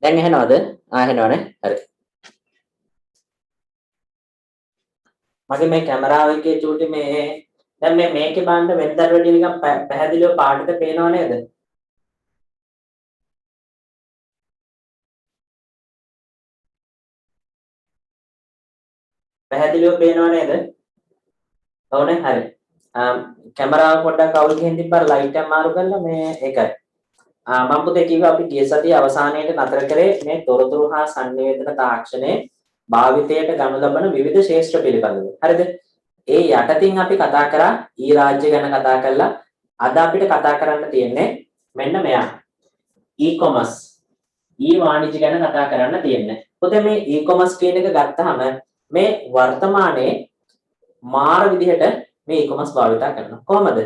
දැන් ඇහෙනවද? ඇහෙනවනේ. හරි. මගේ මේ කැමරාව එකේ චූටි මේ දැන් මේකේ බලන්න වෙනදට වැඩිය නිකන් පැහැදිලිව පාටට පේනව නේද? පැහැදිලිව පේනව නේද? ඔව්නේ හරි. කැමරාව පොඩ්ඩක් අවුල් ගිහින් තිබ්බා ලයිට් එක මාරු කරලා මේ ඒකයි. මම පුතේ කිව්වා අපි ගිය සතියේ අවසානයේට නතර කරේ මේ තොරතුරු හා සංනිවේදන තාක්ෂණයේ භාවිතයට ගනු ලබන විවිධ ශේෂ්ත්‍ර පිළිබඳව. හරිද? ඒ යටතින් අපි කතා කරා ඊ රාජ්‍ය ගැන කතා කළා. අද අපිට කතා කරන්න තියෙන්නේ මෙන්න මෙයා. ඊ-කොමර්ස්. ඊ වාණිජ්‍ය ගැන කතා කරන්න තියෙන්නේ. පුතේ මේ ඊ-කොමර්ස් කියන එක ගත්තාම මේ වර්තමානයේ මාර විදිහට මේ ඊ-කොමර්ස් භාවිත කරනවා. කොහමද?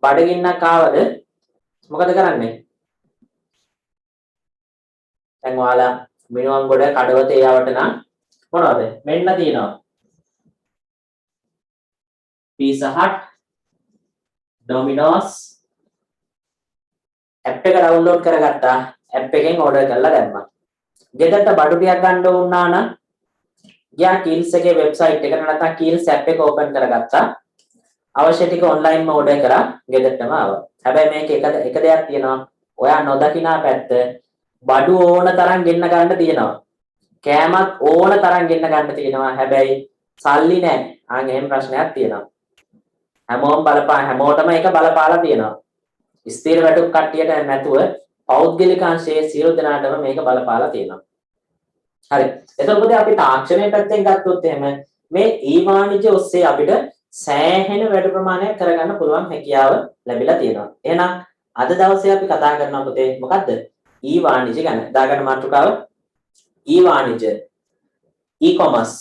බඩගින්නක් ආවද මොකද කරන්නේ? දැන් ඔයාලා මිනුවම් ගොඩ කඩවතේ යවට නම් මොනවද? මෙන්න තියෙනවා. Pizza Hut, Domino's ඇප් එක ඩවුන්ලෝඩ් කරගත්තා. ඇප් එකෙන් ඕඩර් කරලා දැම්මා. ගෙදරට බඩු ටිකක් ගන්න වුණා නම් ගියා කීල්ස් එකේ වෙබ්සයිට් එකට නැත්නම් කීල්ස් ඇප් එක ඕපන් කරගත්තා. අවශ්‍ය ටික ඔන්ලයින්ම ඕඩර් කරා ගෙදරටම ආවා. හැබැයි මේක එක දෙයක් තියෙනවා. ඔයා නොදකිනා පැත්ත බඩු ඕන තරම් ගෙන්න ගන්න තියෙනවා. කෑමත් ඕන තරම් ගෙන්න ගන්න තියෙනවා. හැබැයි සල්ලි නැහැ. එහෙම ප්‍රශ්නයක් තියෙනවා. හැමෝටම ඒක බලපාලා තියෙනවා. ස්ථිර වැටුප් කට්ටියට නැතුව පෞද්ගලික අංශයේ සියලු දෙනාටම මේක බලපාලා තියෙනවා. හරි. එතකොට අපි තාක්ෂණයේ පැත්තෙන් ගත්තොත් එහෙම මේ ඊ වාණිජ්‍ය ඔස්සේ අපිට සෑහෙන වැඩ ප්‍රමාණයක් කරගන්න පුළුවන් හැකියාව ලැබිලා තියෙනවා. එහෙනම් අද දවසේ අපි කතා කරනවා පුතේ මොකද්ද? ඊ වාණිජ්‍ය ගැන. දාගන්න මාතෘකාව ඊ වාණිජ්‍ය. ඊ-කොමර්ස්.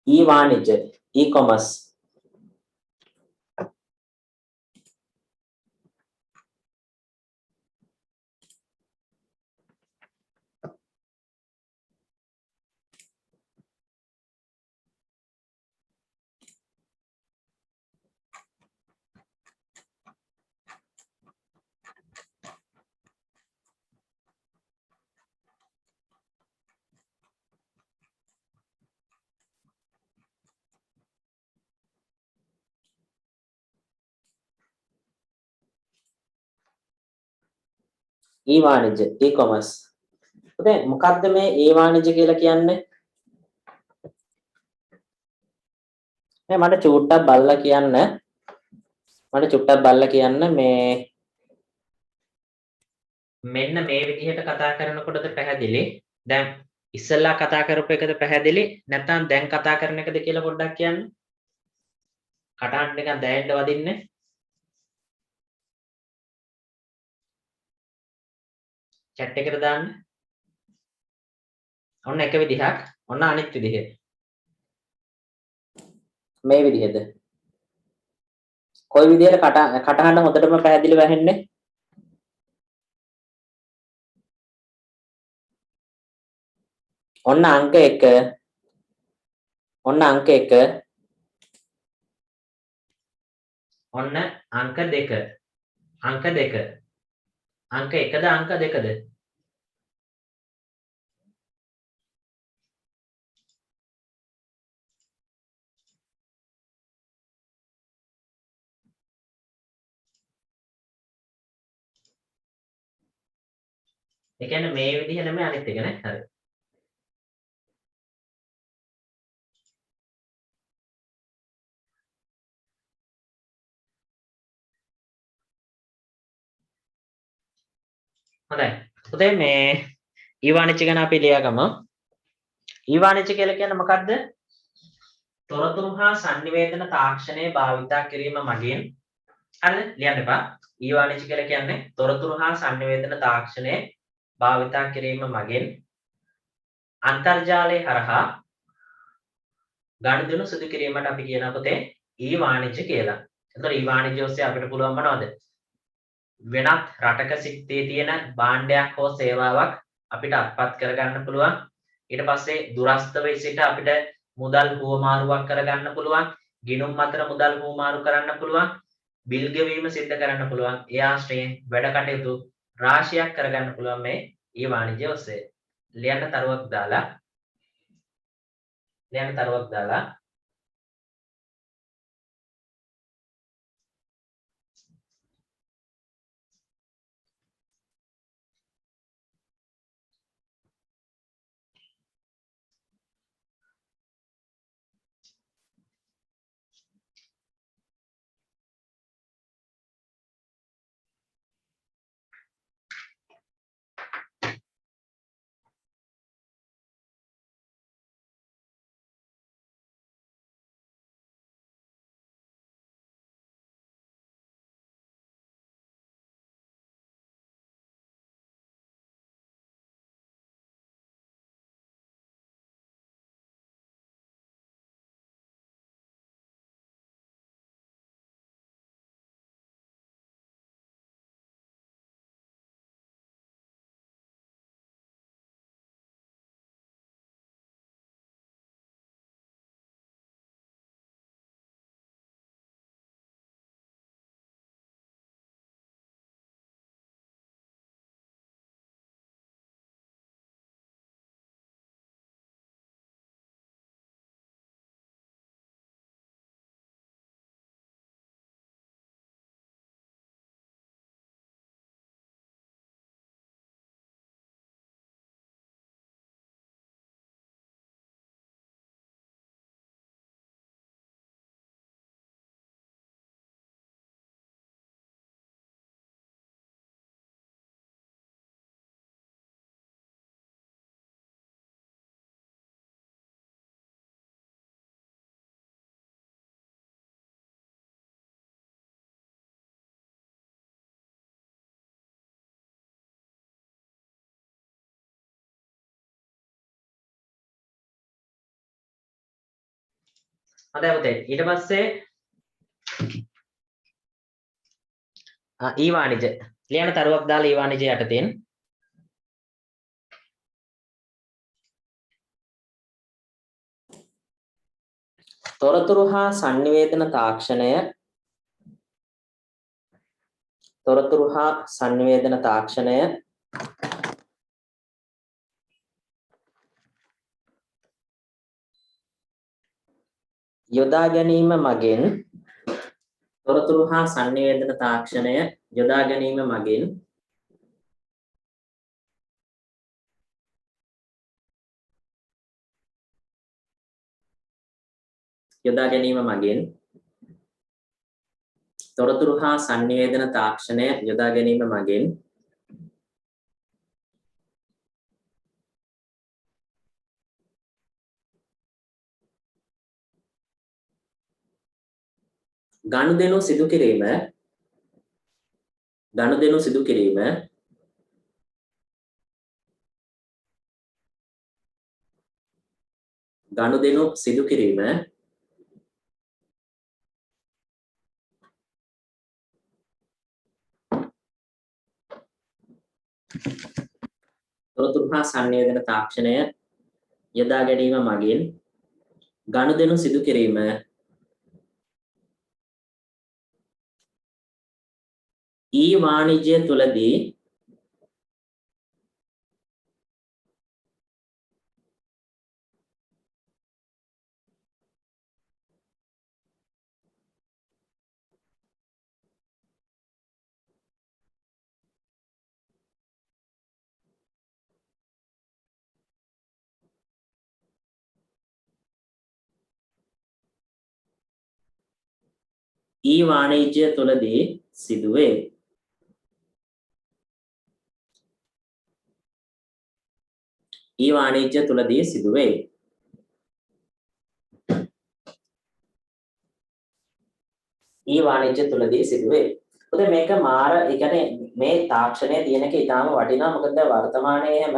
ඊ වාණිජ්‍ය. ඊ-කොමර්ස්. ඊ වාණිජ්‍ය. ඊ-කොමර්ස්. පුතේ මොකද්ද මේ ඊ වාණිජ්‍ය කියලා කියන්නේ? මට චුට්ටක් බලලා කියන්න මේ මෙන්න මේ විදිහට කතා කරනකොටද පැහැදිලි? දැන් ඉස්සෙල්ලා කතා කරපු එකද පැහැදිලි? නැත්නම් දැන් කතා කරන එකද කියලා පොඩ්ඩක් කියන්න. කටහඬ නිකන් දැයෙන්න වදින්නේ. chat එකට දාන්න. ඔන්න එක විදිහක්. ඔන්න අනිත් විදිහ. මේ විදිහද? කොයි විදිහට කටහඬ හොඳටම පැහැදිලිව ඇහෙන්නේ? ඔන්න අංක 1. ඔන්න අංක 1. ඔන්න අංක 2. අංක 2. අංක 1ද අංක 2ද? ඒ කියන්නේ මේ විදිහ නෙමෙයි අනිත් එක නේ. හරි. හොඳයි. පුතේ මේ ඊ වාණිජ්‍ය ගැන අපි ලියාගමු. ඊ වාණිජ්‍ය කියලා කියන්නේ මොකද්ද? තොරතුරු හා sannivedana තාක්ෂණයේ භාවිතා කිරීම මගින් හරිද? ලියන්න එපා. ඊ වාණිජ්‍ය කියලා කියන්නේ තොරතුරු හා sannivedana තාක්ෂණයේ භාවිතා කිරීම මගින් අන්තර්ජාලය හරහා ගනුදෙනු සිදු කිරීමට අපි කියන පුතේ ඊ වාණිජ්‍ය කියලා. එතකොට ඊ වාණිජ්‍ය ඔස්සේ අපිට පුළුවන් මොනවද? වෙනත් රටක සිටී තියෙන භාණ්ඩයක් හෝ සේවාවක් අපිට අත්පත් කරගන්න පුළුවන්. ඊට පස්සේ දුරස්ථව සිට අපිට මුදල් හුවමාරුවක් කරගන්න පුළුවන්. ගිණුම් අතර මුදල් හුවමාරු කරන්න පුළුවන්. බිල් ගෙවීම සිද්ධ කරන්න පුළුවන්. ඒ ආශ්‍රයෙන් වැඩ කටයුතු රාශියක් කරගන්න පුළුවන් මේ ඊ වාණිජය ඔස්සේ. ලියන්න තරුවක් දාලා හොඳයි පුතේ. ඊට පස්සේ ඊ වාණිජ. ලියන්න තරුවක් දාලා ඊ වාණිජය යටතෙන් තොරතුරු හා sannivedana තාක්ෂණය යොදා ගැනීම මගින් ගනුදෙනු සිදු කිරීම තොරතුරු හා sannivedana තාක්ෂණය යොදා ගැනීම මගින් ගනුදෙනු සිදු කිරීම ඊ වාණිජය තුලදී සිදුවේ. උදේ මේක මාර ඒ කියන්නේ මේ තාක්ෂණය තියෙන එක ඊටාම වටිනවා. මොකද වර්තමානයේ එහෙම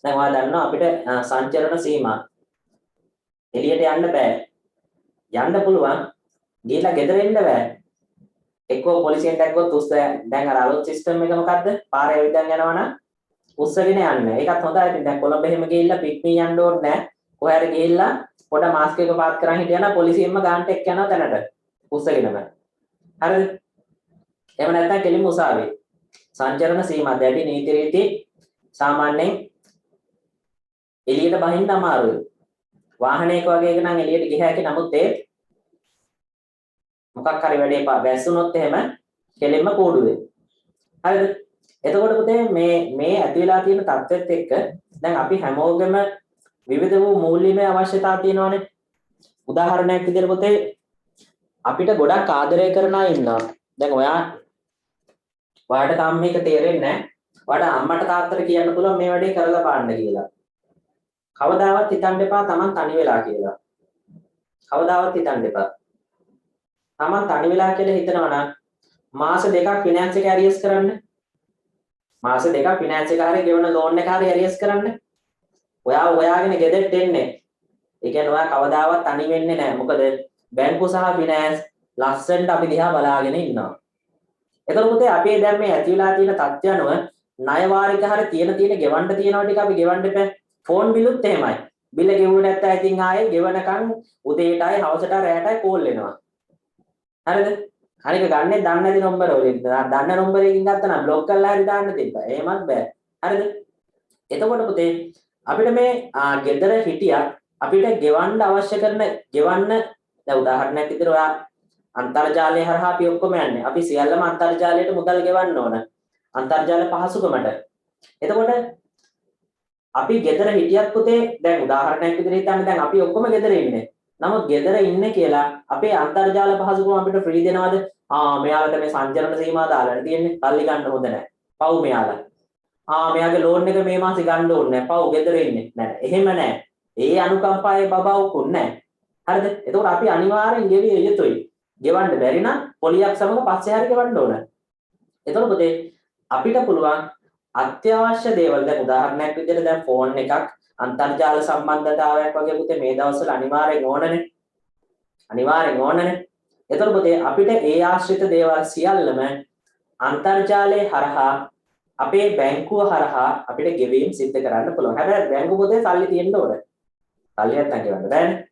දැන් ඔයාලා දන්නවා අපිට සංචරණ සීමා එළියට යන්න බෑ. යන්න පුළුවන්. ගිහලා ගෙදර එන්න බෑ. එක්කෝ පොලිසියෙන් දැක්කොත් උස්ස දැන් අර අලුත් සිස්ටම් එක මොකද්ද? පාරේ ඇවිදන් යනවනම් උස්සගෙන යන්න. ඒකත් හොඳයි. ඉතින් දැන් කොළඹ එහෙම ගිහිල්ලා පිට්නි යන්න ඕනේ නැහැ. කොහේ හරි ගිහිල්ලා පොඩ මාස්ක් එක පාත් කරන් හිටියනම් පොලිසියෙන්ම ගාන්ට එක්ක යනවා දැනට. උස්සගෙනම. හරිද? එහෙම නැත්නම් කෙලින්ම උසාවියේ. සංචරණ සීමා දැඩි නීති රීති සාමාන්‍යයෙන් එළියට බහින්න අමාරුයි. වාහනයක වගේ එක නම් එළියට ගිය හැකි නමුත් ඒ මොකක් හරි වැඩේ වැස්සුනොත් එහෙම කෙලින්ම කෝඩුවේ. හරිද? එතකොට පුතේ මේ ඇති වෙලා තියෙන තත්ත්වෙත් එක්ක දැන් අපි හැමෝගෙම විවිධ වූ මූල්‍යමය අවශ්‍යතා තියෙනවානේ. උදාහරණයක් විදිහට පුතේ අපිට ගොඩක් ආදරය කරන අය ඉන්නවා. දැන් ඔයාට තාම මේක තේරෙන්නේ නැහැ. ඔයාට අම්මට තාත්තට කියන්න පුළුවන් මේ වැඩේ කරලා බලන්න කියලා. කවදාවත් හිතන්න එපා Taman තනි වෙලා කියලා. කවදාවත් හිතන්න එපා. Taman තනි වෙලා කියලා හිතනවා නම් මාස දෙකක් ෆිනෑන්ස් එක ඇරියස් කරන්න. මාස දෙකක් ෆිනෑන්ස් එක හරිය ගෙවන ලෝන් එක හරිය ඇරියස් කරන්න. ඔයා හොයාගෙන ගෙදරට එන්නේ. ඒ කියන්නේ ඔයා කවදාවත් තනි වෙන්නේ නැහැ. මොකද බැංකු සහ ෆිනෑන්ස් ලස්සනට අපි දිහා බලාගෙන ඉන්නවා. එතකොට පුතේ අපි දැන් මේ ඇති වෙලා තියෙන තත්ත්වය අනුව ණය වාරික හරිය තියෙන ගෙවන්න තියෙනවා ටික අපි ගෙවන්න එපා. ෆෝන් බිලුත් එහෙමයි. බිල ගෙවුවේ නැත්නම් ඉතින් ආයේ ගෙවනකන් උදේටයි හවසටයි රැයටයි කෝල් එනවා. හරිද? අනික ගන්නෙ දන්නේ නැති නම්බර වලින්. දන්න නම්බරයකින් ගත්තා නම් බ්ලොක් කරලා හරි දාන්න තිබ්බා. එහෙමත් බෑ. හරිද? එතකොට පුතේ අපිට මේ ගෙදර හිටියා අපිට ගෙවන්න අවශ්‍ය කරන ගෙවන්න දැන් උදාහරණයක් විදිහට ඔයා අන්තර්ජාලය හරහා අපි ඔක්කොම යන්නේ. අපි සියල්ලම අන්තර්ජාලයට මුදල් ගෙවන්න ඕන. අන්තර්ජාල පහසුකමට. එතකොට අපි ගෙදර හිටියත් පුතේ දැන් උදාහරණයක් විදිහට හිතන්න දැන් අපි ඔක්කොම ගෙදර ඉන්නේ. නමුත් ගෙදර ඉන්නේ කියලා අපේ අන්තර්ජාල පහසුකම අපිට ෆ්‍රී දෙනවද? මෙයාලට මේ සංචරණ සීමා දාලා තියෙන්නේ. සල්ලි ගන්න හොඳ නැහැ. පව් මෙයාලා. මෙයාගේ ලෝන් එක මේ මාසේ ගන්න ඕනේ නැහැ. පව් ගෙදර ඉන්නේ. නෑ. එහෙම නෑ. ඒ අනුකම්පාවේ බබවුකුත් නෑ. හරිද? එතකොට අපි අනිවාර්යෙන් ගෙවිය යුතුයි. ගෙවන්න බැරි නම් පොලියක් සමග පස්සේ හරි ගෙවන්න ඕන. එතකොට පුතේ අපිට පුළුවන් අත්‍යවශ්‍ය දේවල් දැන් උදාහරණයක් විදිහට දැන් ෆෝන් එකක් අන්තර්ජාල සම්බන්ධතාවයක් වගේ පුතේ මේ දවස්වල අනිවාර්යෙන් ඕනනේ. අනිවාර්යෙන් ඕනනේ. එතකොට පුතේ අපිට ඒ ආශ්‍රිත දේවල් සියල්ලම අන්තර්ජාලයේ හරහා අපේ බැංකුව හරහා අපිට ගෙවීම් සිද්ධ කරන්න පුළුවන්. හැබැයි බැංකුව පොතේ සල්ලි තියෙන්න ඕනේ. සල්ලි නැත්නම් ගෙවන්න බෑනේ.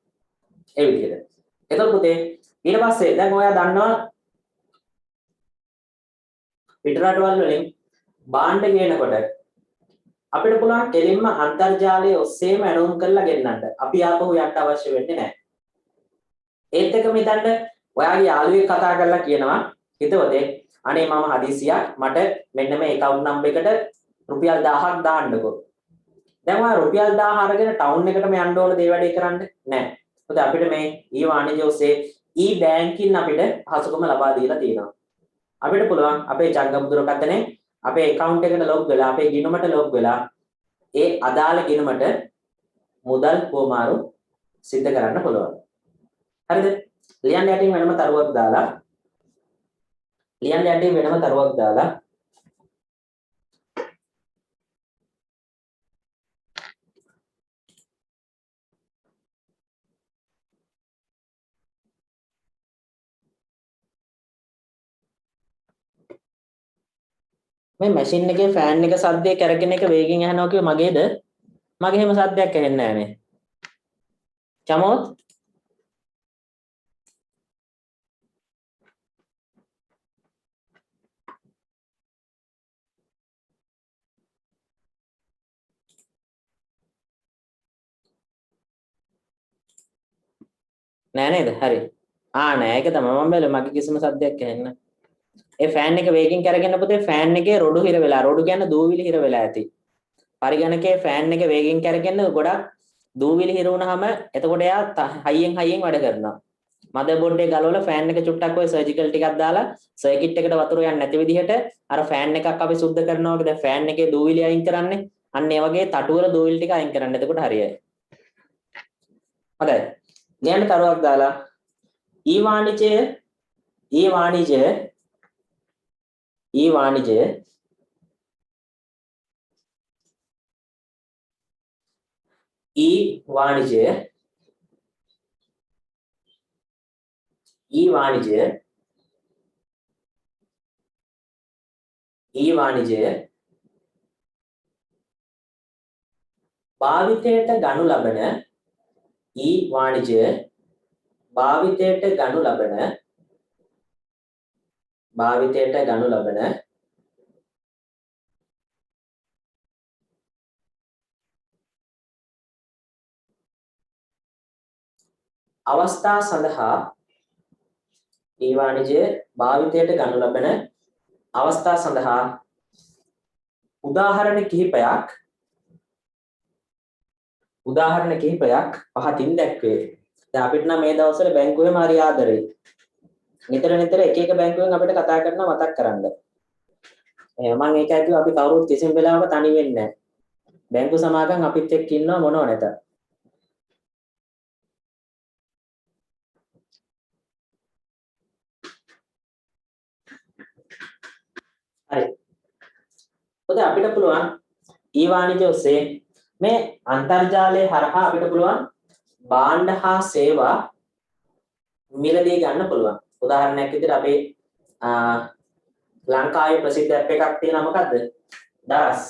ඒ විදිහට. එතකොට පුතේ ඊට පස්සේ දැන් ඔයා දන්නවා පිටරටවල් වලින් බාණ්ඩ ගේනකොට අපිට පුළුවන් කෙලින්ම අන්තර්ජාලයේ ඔස්සේම ඇණවුම් කරලා ගෙන්නන්න. අපි ආපහු යන්න අවශ්‍ය වෙන්නේ නැහැ. ඒත් එකම හිතන්න ඔයාගේ යාළුවෙක් කතා කරලා කියනවා හිතවතේ අනේ මම හදිසියක් මට මෙන්න මේ account number එකට රුපියල් 1000ක් දාන්නකෝ. දැන් ඔයා රුපියල් 1000 අරගෙන ටවුන් එකටම යන්න ඕන දේ වැඩේ කරන්න නැහැ. මොකද අපිට මේ ඊ-වාණිජ්‍ය ඔස්සේ ඊ-බැංකින් අපිට පහසුකම ලබා දීලා තියෙනවා. අපිට පුළුවන් අපේ ජංගම දුරකථනයේ අපේ account එකට log වෙලා අපේ ගිණුමට log වෙලා ඒ අදාළ ගිණුමට මුදල් කොමාරු සිද්ධ කරන්න පුළුවන්. හරිද? ලියන්න යටින් වෙනම තරුවක් දාලා මේ මැෂින් එකේ ෆෑන් එක සද්දේ කරගෙන එක වේගෙන් යනවා කිව්වේ මගේද? මගේ හැම සද්දයක් ඇහෙන්නේ නැහැ නේ. චමෝත් නෑ නේද? හරි. නෑ ඒක තමයි මම බැලුවේ මගේ කිසිම සද්දයක් ඇහෙන්නේ නැහැ. ඒ ෆෑන් එක වේගෙන් කරගෙන පුතේ ෆෑන් එකේ රොඩු හිර වෙලා රොඩු කියන්නේ දූවිලි හිර වෙලා ඇති. පරිගණකයේ ෆෑන් එක වේගෙන් කරගෙන ගොඩක් දූවිලි හිර වුණාම එතකොට එයා හයියෙන් වැඩ කරනවා. මදර් බෝඩ් එක ගලවලා ෆෑන් එක චුට්ටක් ඔය සර්ජිකල් ටිකක් දාලා සර්කිට් එකට වතුර යන්නේ නැති විදිහට අර ෆෑන් එකක් අපි සුද්ධ කරනවා වගේ දැන් ෆෑන් එකේ දූවිලි අයින් කරන්නේ. අන්න ඒ වගේ තටුවල දූවිලි ටික අයින් කරන්න. එතකොට හරියයි. හොඳයි. ලියන්න තරුවක් දාලා ඊ-වාණිජය භාවිතයට ගනු ලබන අවස්ථා සඳහා ඊ වාණිජය භාවිතයට ගනු ලබන අවස්ථා සඳහා උදාහරණ කිහිපයක් පහතින් දැක්වේ. දැන් අපිට නම් මේ දවස්වල බැංකුවේම හරි ආදරේ. නිතර එක බැංකුවෙන් අපිට කතා කරනවා මතක් කරන්න. මම ඒකයි කිව්වා අපි කවුරුත් කිසිම වෙලාවක තනි වෙන්නේ නැහැ. බැංකු සමාගම් අපිත් එක්ක ඉන්නවා මොනව නැත. හරි. පොත අපිට පුළුවන් ඊ වාණිජය ඔස්සේ මේ අන්තර්ජාලය හරහා අපිට පුළුවන් භාණ්ඩ හා සේවා මිලදී ගන්න පුළුවන්. උදාහරණයක් විදිහට අපේ ලංකාවේ ප්‍රසිද්ධ ඇප් එකක් තියෙනවා මොකද්ද? දරස්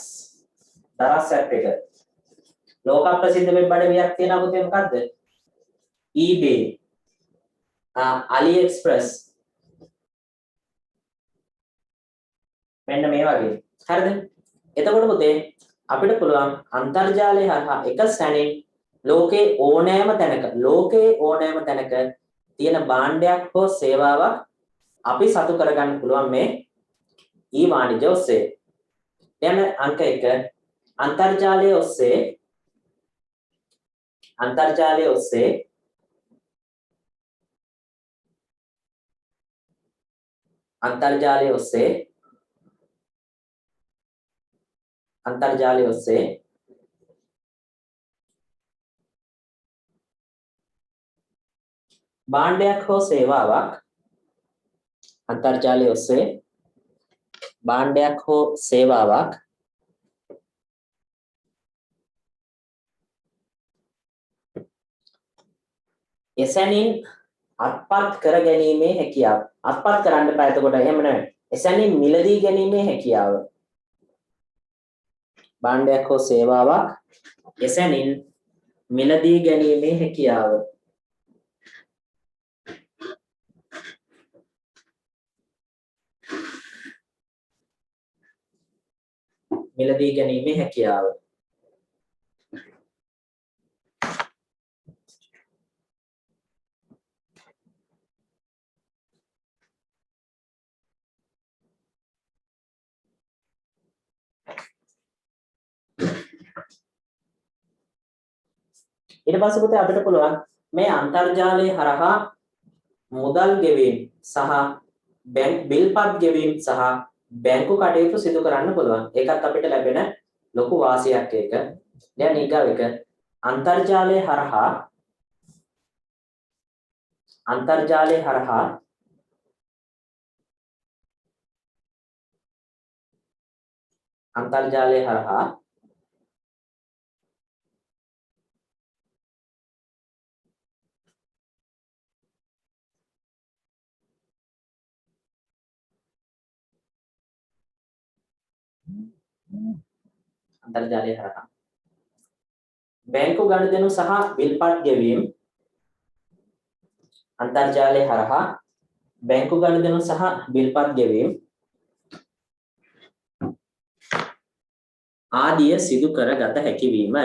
ඇප් එක. ලෝක ප්‍රසිද්ධ වෙබ් අඩවියක් තියෙනවා පුතේ මොකද්ද? eBay. AliExpress. මෙන්න මේ වගේ. හරිද? එතකොට පුතේ අපිට පුළුවන් අන්තර්ජාලය හරහා එක සැනින් ලෝකේ ඕනෑම තැනක තියෙන භාණ්ඩයක් හෝ සේවාවක් අපි සතු කරගන්න පුළුවන් මේ ඊ වාණිජය ඔස්සේ. දැන් අංක 1 අන්තර්ජාලය ඔස්සේ භාණ්ඩයක් හෝ සේවාවක් එසැනින් අත්පත් කර ගැනීමේ හැකියාව. අත්පත් කරන්න බෑ එතකොට එහෙම නෙවෙයි. එසැනින් මිලදී ගැනීමේ හැකියාව. භාණ්ඩයක් හෝ සේවාවක් එසැනින් මිලදී ගැනීමේ හැකියාව. ඊට පස්සේ පුතේ අපිට පුළුවන් මේ අන්තර්ජාලය හරහා මුදල් ගෙවීම සහ බිල්පත් ගෙවීම සහ බැංකු කටයුතු සිදු කරන්න පුළුවන්. ඒකත් අපිට ලැබෙන ලොකු වාසියක් ඒක. දැන් ඊගාව එක අන්තර්ජාලය හරහා බැංකු ගනුදෙනු සහ බිල්පත් ගෙවීම ආදිය සිදු කරගත හැකි වීම.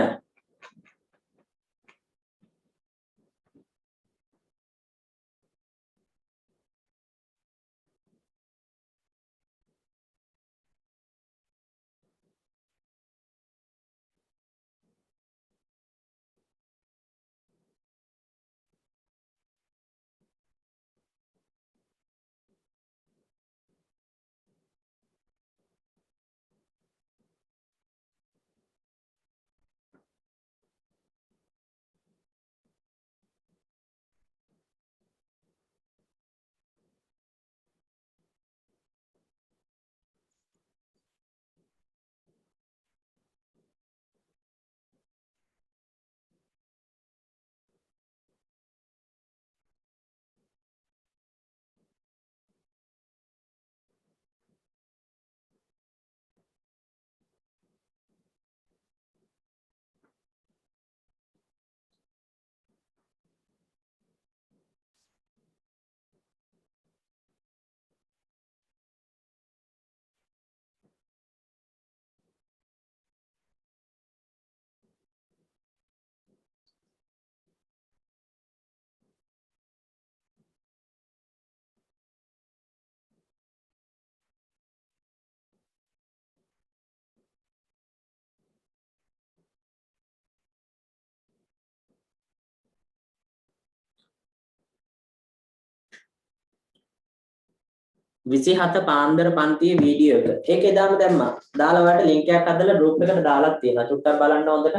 27 පාන්දර පන්තියේ වීඩියෝ එක. ඒක එදාම දැම්මා. දාලා ඔයාලට link එකක් හදලා group එකට දාලා තියෙනවා. චුට්ටක් බලන්න හොඳට.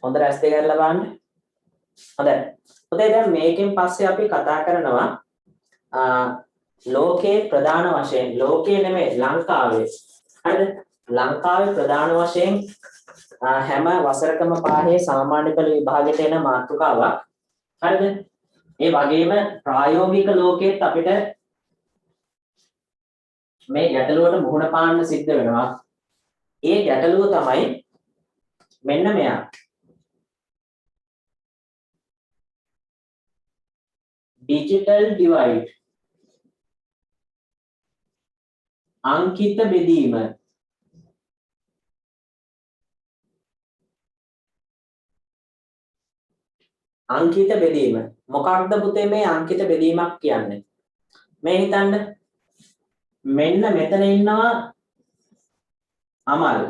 හොඳට ඇස් දෙක අරලා බලන්න. හොඳයි. හොඳයි දැන් මේකෙන් පස්සේ අපි කතා කරනවා ලෝකේ ප්‍රධාන වශයෙන් ලෝකේ නෙමෙයි ලංකාවේ. හරිද? ලංකාවේ ප්‍රධාන වශයෙන් හැම වසරකම පාහේ සාමාන්‍ය පෙළ විභාගයට එන මාතෘකාවක්. හරිද? ඒ වගේම ප්‍රායෝගික ලෝකයේත් අපිට මේ ගැටලුවට මුහුණ පාන්න සිද්ධ වෙනවා. ඒ ගැටලුව තමයි මෙන්න මෙයා. digital divide. අංකිත බෙදීම. අංකිත බෙදීම. මොකක්ද පුතේ මේ අංකිත බෙදීමක් කියන්නේ? මේ හිතන්න මෙන්න මෙතන ඉන්නවා අමල්.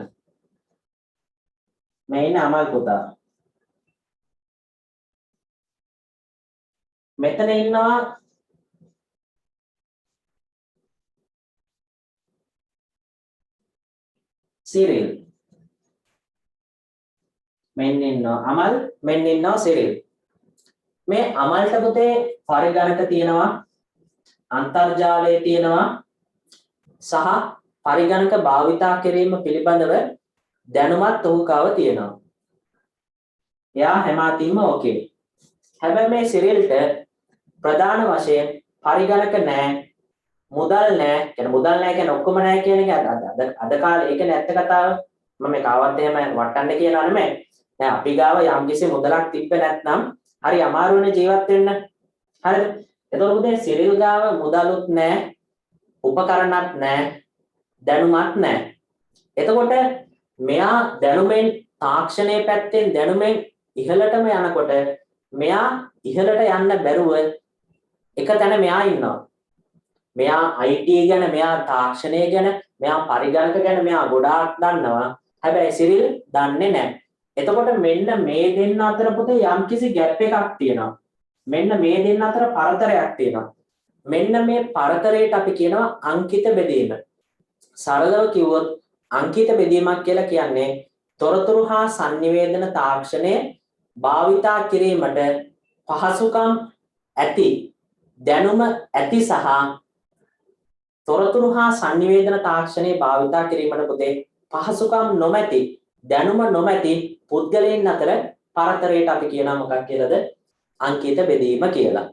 මේ ඉන්න අමල් පුතා. මෙතන ඉන්නවා සිරිල්. මෙන්න ඉන්නවා අමල්, මෙන්න ඉන්නවා සිරිල්. මේ අමල්ට පුතේ පරිගණක තියෙනවා, අන්තර්ජාලය තියෙනවා සහ පරිගණක භාවිතා කිරීම පිළිබඳව දැනුමත් ඔහු ගාව තියෙනවා. එයා හැම අතින්ම ඕකේ. හැබැයි මේ සිරිල්ට ප්‍රධාන වශයෙන් පරිගණක නැහැ, මුදල් නැහැ. කියන්නේ මුදල් නැහැ කියන්නේ ඔක්කොම නැහැ කියන එක අද කාලේ ඒක නැත්ත කතාව. මම මේ කාවත් එහෙම වටන්න කියනවා නෙමෙයි. දැන් අපි ගාව යම්කිසි මුදලක් තිබ්බේ නැත්නම් හරි අමාරුනේ ජීවත් වෙන්න. හරිද? එතකොට පුතේ සිරිල් ගාව මුදලුත් නැහැ, උපකරණත් නැහැ, දැනුමත් නැහැ. එතකොට මෙයා දැනුමෙන් තාක්ෂණයේ පැත්තෙන් දැනුමෙන් ඉහළටම යනකොට මෙයා ඉහළට යන්න බැරුව එක තැන මෙයා ඉන්නවා. මෙයා IT ගැන, මෙයා තාක්ෂණය ගැන, මෙයා පරිගණක ගැන මෙයා ගොඩාක් දන්නවා. හැබැයි සිරිල් දන්නේ නැහැ. එතකොට මෙන්න මේ දෙන්න අතර පුතේ යම්කිසි ગેප් එකක් තියෙනවා. මෙන්න මේ දෙන්න අතර පරතරයක් තියෙනවා. මෙන්න මේ පරතරයට අපි කියනවා අංකිත බෙදීම. සරලව කිව්වොත් අංකිත බෙදීමක් කියලා කියන්නේ තොරතුරු හා sannivedana තාක්ෂණය භාවිතා කිරීමට පහසුකම් ඇති දැනුම ඇති සහ තොරතුරු හා sannivedana තාක්ෂණය භාවිතා කිරීමට පුතේ පහසුකම් නොමැති දැනුම නොමැති පුද්ගලයන් අතර පරතරයට අපි කියනවා මොකක් කියලාද? අංකිත බෙදීම කියලා.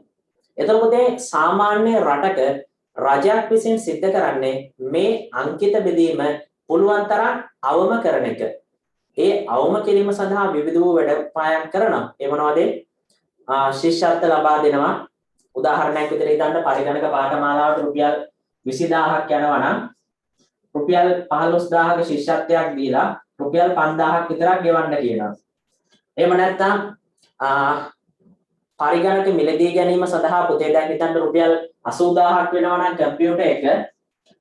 එතකොට පුතේ සාමාන්‍ය රටක රජයක් විසින් සිද්ධ කරන්නේ මේ අංකිත බෙදීම පුළුවන් තරම් අවම කරන එක. ඒ අවම කිරීම සඳහා විවිධ වූ වැඩපෑම් කරනවා. ඒ මොනවද? ශිෂ්‍යත්ව ලබා දෙනවා. උදාහරණයක් විදිහට හිතන්න පරිගණක පාඨමාලාවට රුපියල් 20000ක් යනවා නම් රුපියල් 15000ක ශිෂ්‍යත්වයක් දීලා රුපියල් 5000ක් විතරක් ගෙවන්න කියනවා. එහෙම නැත්නම් පරිගණක මිලදී ගැනීම සඳහා පුතේ දැන් හිතන්න රුපියල් 80000ක් වෙනවා නම් කම්පියුටර් එක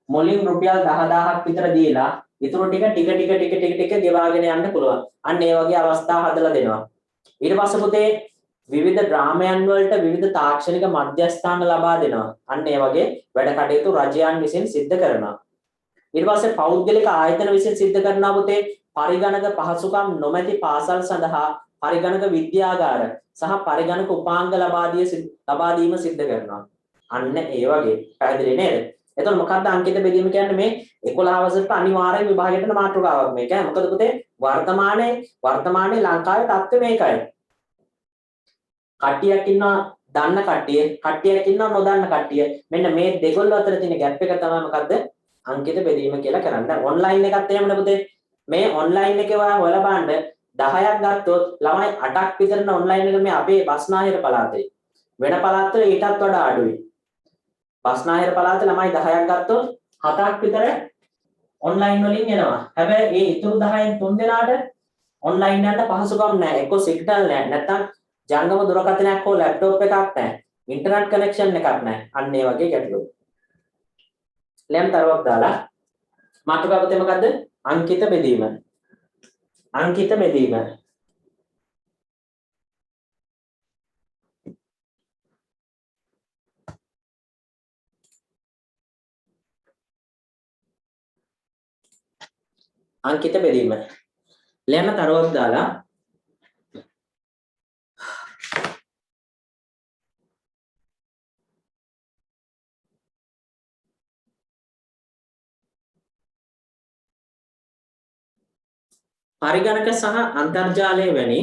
මුලින් රුපියල් 10000ක් විතර දීලා ඊටු ටික ගෙවාගෙන යන්න පුළුවන්. අන්න ඒ වගේ අවස්ථා හදලා දෙනවා. ඊට පස්සේ පුතේ විවිධ ග්‍රාමයන් වලට විවිධ තාක්ෂණික මධ්‍යස්ථාන ලබා දෙනවා. අන්න ඒ වගේ වැඩ කටයුතු රජයන් විසින් සිද්ධ කරනවා. ඊට පස්සේ පෞද්ගලික ආයතන විසින් සිද්ධ කරනවා පුතේ පරිගණක පහසුකම් නොමැති පාසල් සඳහා පරිගණක විද්‍යාගාර සහ පරිගණක උපාංග ලබා දීම සිද්ධ කරනවා. අන්න ඒ වගේ පැහැදිලි නේද? එතකොට මොකක්ද අංකිත බෙදීම කියන්නේ? මේ 11 වසරට අනිවාර්යෙන් විභාගයට යන මාතෘකාවක් මේක. මොකද පුතේ වර්තමානයේ ලංකාවේ තත්ත්වය මේකයි. කට්ටියක් ඉන්නවා දන්න කට්ටියක් ඉන්නවා නොදන්න කට්ටිය. මෙන්න මේ දෙකොල්ල අතර තියෙන ગેප් එක තමයි මොකද්ද? අංකිත බෙදීම කියලා කරන්නේ. ඔන්ලයින් එකත් එහෙමනේ පුතේ. මේ ඔන්ලයින් එකේ ඔයා හොයලා බලන්න 10ක් ගත්තොත් ළමයි 8ක් විතරන ඔන්ලයින් එක මේ අපේ බස්නාහිර පළාතේ. වෙන පළාත්වල ඊටත් වඩා අඩුයි. බස්නාහිර පළාතේ ළමයි 10ක් ගත්තොත් 7ක් විතර ඔන්ලයින් වලින් එනවා. හැබැයි මේ ඉතුරු 10න් 3 දෙනාට ඔන්ලයින් යන්න පහසුකම් නැහැ. එක්ක සිග්නල් නැහැ. නැත්නම් ජංගම දුරකථනයක් හෝ ලැප්ටොප් එකක් නැහැ. ඉන්ටර්නෙට් කනෙක්ෂන් එකක් නැහැ. අන්න ඒ වගේ ගැටලු. ලැම් තරවක් දාලා මාතෘකාව තේ මොකද්ද? අංකිත බෙදීම. අංකිත බෙදීම. අංකිත බෙදීම. ලියන්න තරුවක් දාලා පරිගණක සහ අන්තර්ජාලය වැනි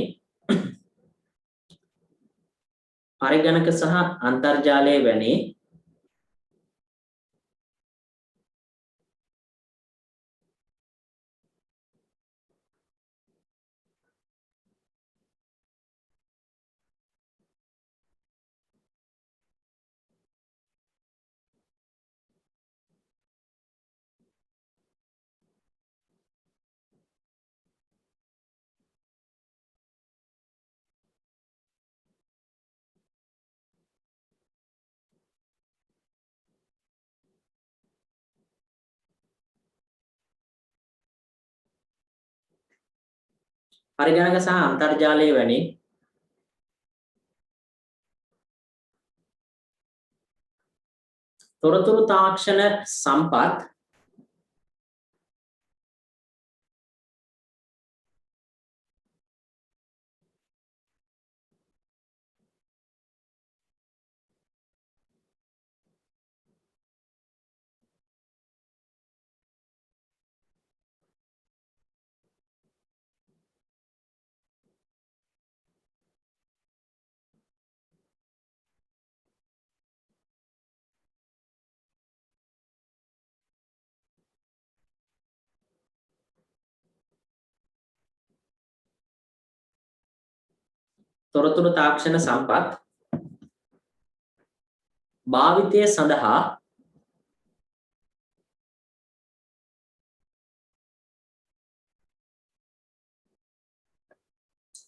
තොරතුරු තාක්ෂණ සම්පත්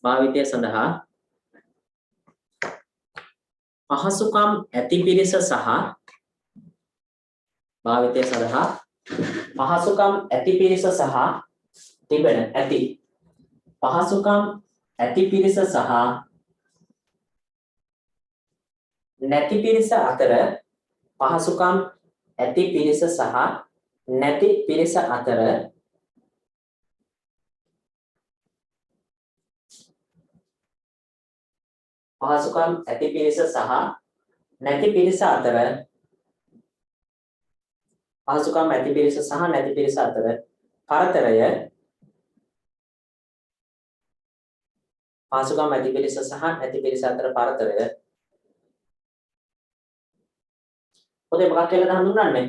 භාවිතය සඳහා පහසුකම් ඇති පිරිස සහ තිබෙන ඇති පහසුකම් ඇති පිරිස සහ නැති පිරිස අතර පහසුකම් ඇති පිරිස සහ නැති පිරිස අතර පහසුකම් ඇති පිරිස සහ නැති පිරිස අතර පහසුකම් ඇති පිරිස සහ නැති පිරිස අතර පරතරය පහසුකම් ඇති පිරිස සහ නැති පිරිස අතර පරතරය පොතේ මොකක් කියලාද හඳුන්වන්නේ?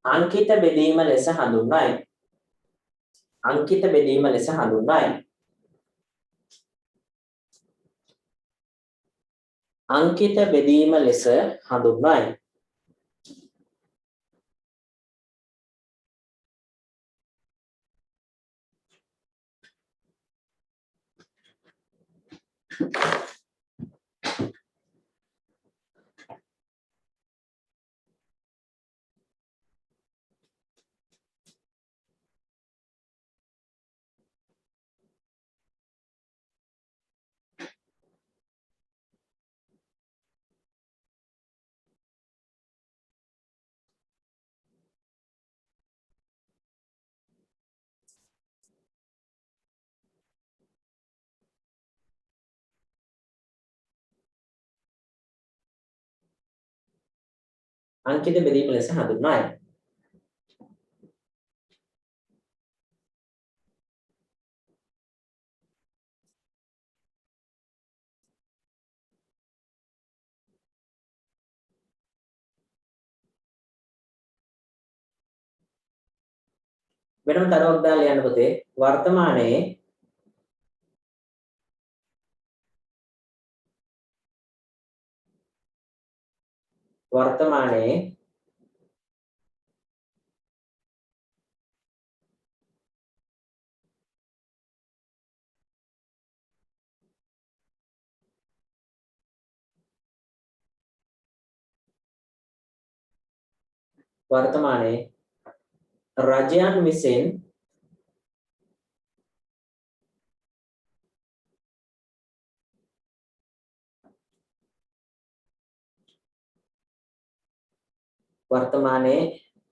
අංකිත බෙදීම ලෙස හඳුන්වයි. අංකිත බෙදීම ලෙස හඳුන්වයි. අංකිත බෙදීම ලෙස හඳුන්වයි. අංකිත බෙදීම ලෙස හඳුන්වයි. වෙනම තරමක් දාලා ලියන්න පොතේ වර්තමානයේ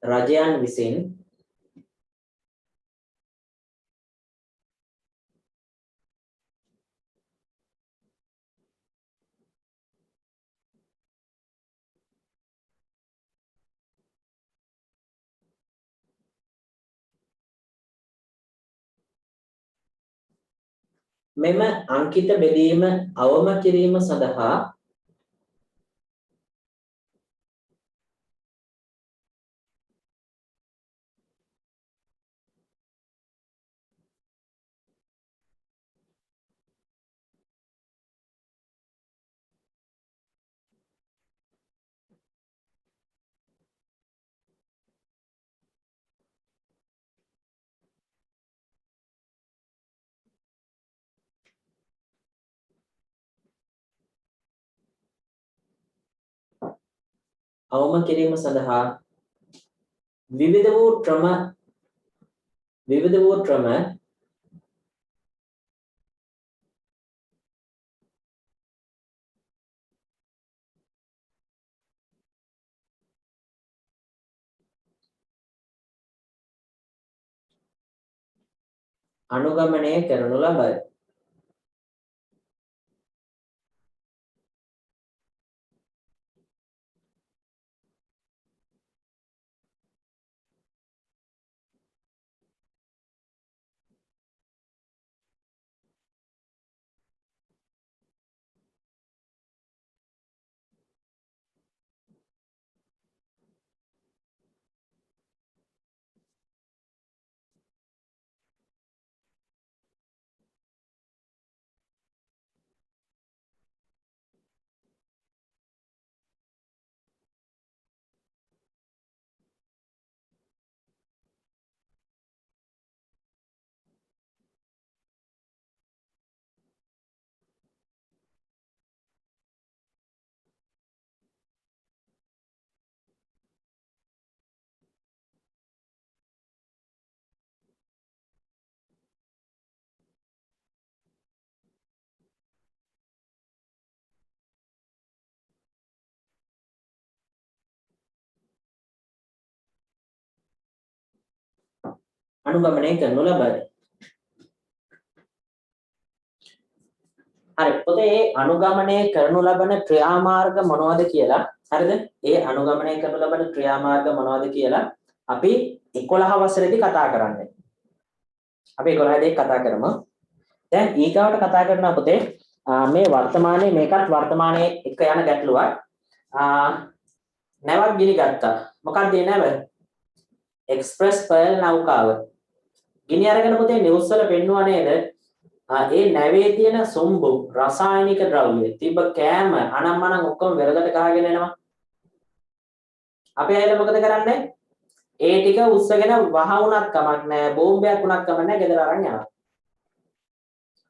රජයන් විසින් මෙම අංකිත බෙදීම අවම කිරීම සඳහා අවම කිරීම සඳහා විවිධ වූ ක්‍රම අනුගමනය කරනු ලබයි. අනුගමනය කරනු ලබයි. හරි පොතේ ඒ අනුගමනය කරනු ලබන ක්‍රියාමාර්ග මොනවද කියලා හරිද? ඒ අනුගමනය කරනු ලබන ක්‍රියාමාර්ග මොනවද කියලා අපි 11 වසරේදී කතා කරන්නේ. අපි 11 දී කතා කරමු. දැන් ඊගාවට කතා කරනවා පොතේ මේ වර්තමානයේ මේකත් වර්තමානයේ එක යන ගැටලුවක්. නැවක් ගිනි ගත්තා. මොකක්ද ඒ නැව? එක්ස්ප්‍රස් පර්ල් නෞකාව. ගිනි අරගෙන පොතේ නිවුස් වල පෙන්වුවා නේද? ඒ නැවේ තියෙන සොම්බු රසායනික ද්‍රව්‍ය තිබ්බ කෑම අනම්මනම් ඔක්කොම වෙරළට ගහගෙන එනවා. අපි ඇයිලා මොකද කරන්නේ? ඒ ටික උස්සගෙන වහුණක් කමක් නැහැ, බෝම්බයක් උනක් කමක් නැහැ, ගෙදර අරන් යනවා.